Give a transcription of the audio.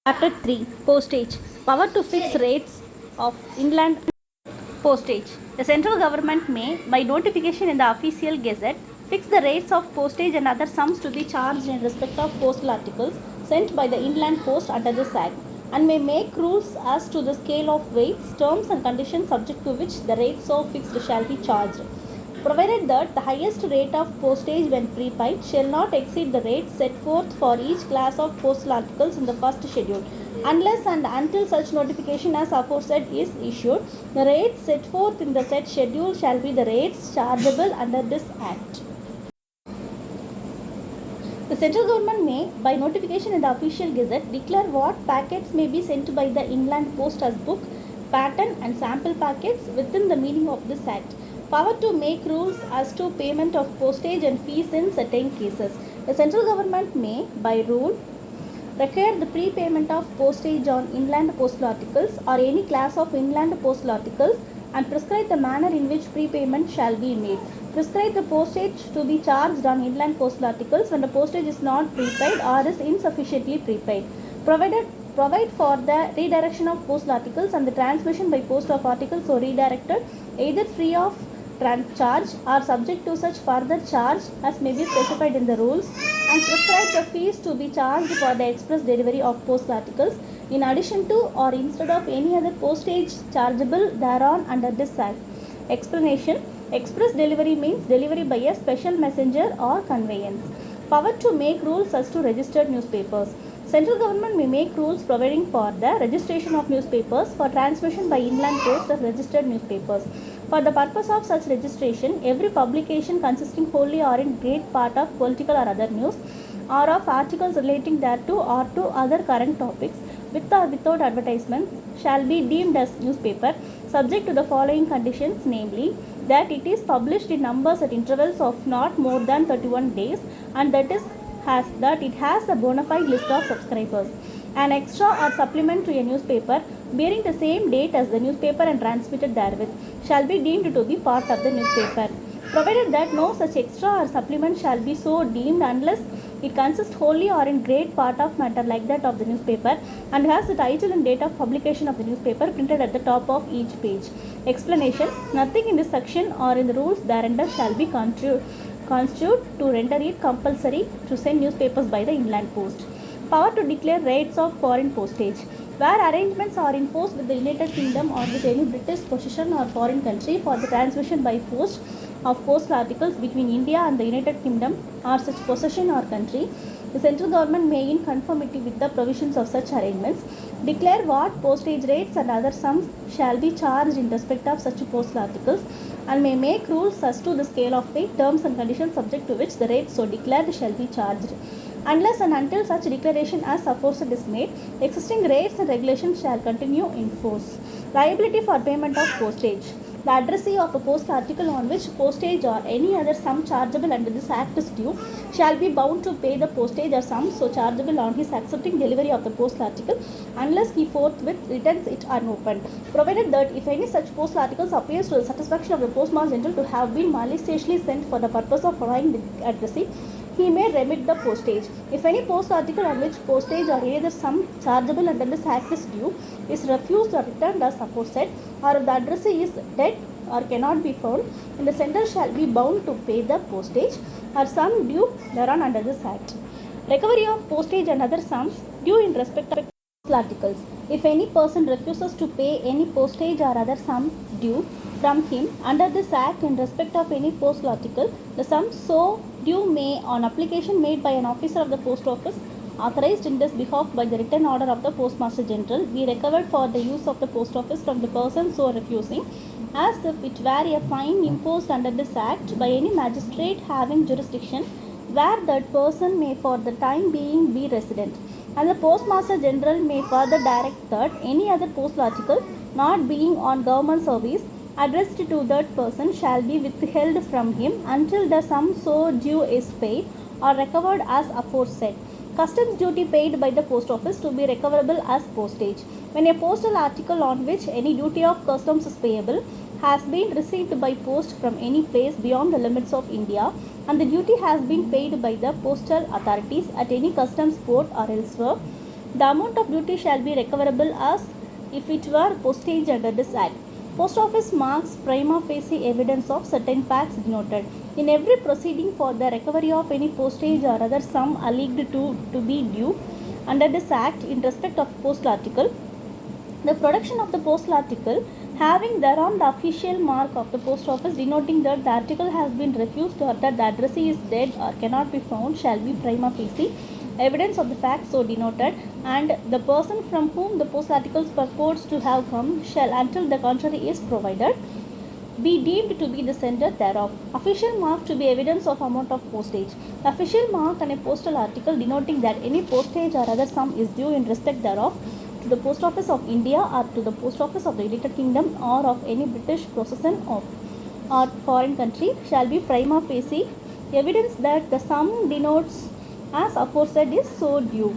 Chapter 3 Postage Power to fix rates of inland postage. The central government may, by notification in the official gazette, fix the rates of postage and other sums to be charged in respect of postal articles sent by the inland post under this act, and may make rules as to the scale of weights, terms, and conditions subject to which the rates so fixed shall be charged, provided that the highest rate of postage when prepaid shall not exceed the rate set forth for each class of postal articles in the first schedule, unless and until such notification as aforesaid is issued. The rates set forth in the said schedule shall be the rates chargeable under this act. The central government may, by notification in the official gazette, declare what packets may be sent by the inland post as book, pattern, and sample packets within the meaning of this act. Power to make rules as to payment of postage and fees in certain cases. The central government may, by rule, require the prepayment of postage on inland postal articles or any class of inland postal articles, and prescribe the manner in which prepayment shall be made. Prescribe the postage to be charged on inland postal articles when the postage is not prepaid or is insufficiently prepaid. Provide for the redirection of postal articles and the transmission by post of articles so redirected, either free of charge or subject to such further charge as may be specified in the rules, and prescribe the fees to be charged for the express delivery of postal articles in addition to or instead of any other postage chargeable thereon under this act. Explanation: express delivery means delivery by a special messenger or conveyance. Power to make rules as to registered newspapers. Central government may make rules providing for the registration of newspapers for transmission by inland post as registered newspapers. For the purpose of such registration, every publication consisting wholly or in great part of political or other news, or of articles relating thereto or to other current topics, with or without advertisements, shall be deemed as newspaper, subject to the following conditions, namely, that it is published in numbers at intervals of not more than 31 days, and that it has a bona fide list of subscribers. An extra or supplement to a newspaper bearing the same date as the newspaper and transmitted therewith shall be deemed to be part of the newspaper, provided that no such extra or supplement shall be so deemed unless it consists wholly or in great part of matter like that of the newspaper, and has the title and date of publication of the newspaper printed at the top of each page. Explanation: nothing in this section or in the rules thereunder shall be constitute to render it compulsory to send newspapers by the inland post. Power to declare rates of foreign postage. Where arrangements are in force with the United Kingdom or with any British possession or foreign country for the transmission by post of postal articles between India and the United Kingdom or such possession or country, the central government may, in conformity with the provisions of such arrangements, declare what postage rates and other sums shall be charged in respect of such postal articles, and may make rules as to the scale of weight, terms, and conditions subject to which the rates so declared shall be charged. Unless and until such declaration as aforesaid is made, existing rates and regulations shall continue in force. Liability for payment of postage. The addressee of a postal article on which postage or any other sum chargeable under this act is due shall be bound to pay the postage or sum so chargeable on his accepting delivery of the postal article, unless he forthwith returns it unopened, provided that if any such postal articles appears to the satisfaction of the postmaster general to have been maliciously sent for the purpose of annoying the addressee, he may remit the postage. If any postal article on which postage or any other sum chargeable under this act is due is refused or returned as aforesaid, or if the addressee is dead or cannot be found, then the sender shall be bound to pay the postage or sum due thereon under this act. Recovery of postage and other sums due in respect of postal articles. If any person refuses to pay any postage or other sum due from him under this act in respect of any postal article, the sum so due may, on application made by an officer of the post office authorized in this behalf by the written order of the postmaster general, be recovered for the use of the post office from the person so refusing, as if it were a fine imposed under this act by any magistrate having jurisdiction where that person may for the time being be resident. And the postmaster general may further direct that any other postal article not being on government service addressed to that person shall be withheld from him until the sum so due is paid or recovered as aforesaid. Customs duty paid by the post office to be recoverable as postage. When a postal article on which any duty of customs is payable has been received by post from any place beyond the limits of India, and the duty has been paid by the postal authorities at any customs port or elsewhere, The amount of duty shall be recoverable as if it were postage under this Act. Post Office marks prima facie evidence of certain facts denoted. In every proceeding for the recovery of any postage or other sum alleged to be due under this Act in respect of postal article, the production of the postal article having thereon the official mark of the post office denoting that the article has been refused or that the addressee is dead or cannot be found shall be prima facie evidence of the fact so denoted, and the person from whom the postal articles purports to have come shall, until the contrary is provided, be deemed to be the sender thereof. Official mark to be evidence of amount of postage. The official mark on a postal article denoting that any postage or other sum is due in respect thereof to the Post Office of India or to the Post Office of the United Kingdom or of any British possession of or foreign country shall be prima facie evidence that the sum denotes as aforesaid is so due.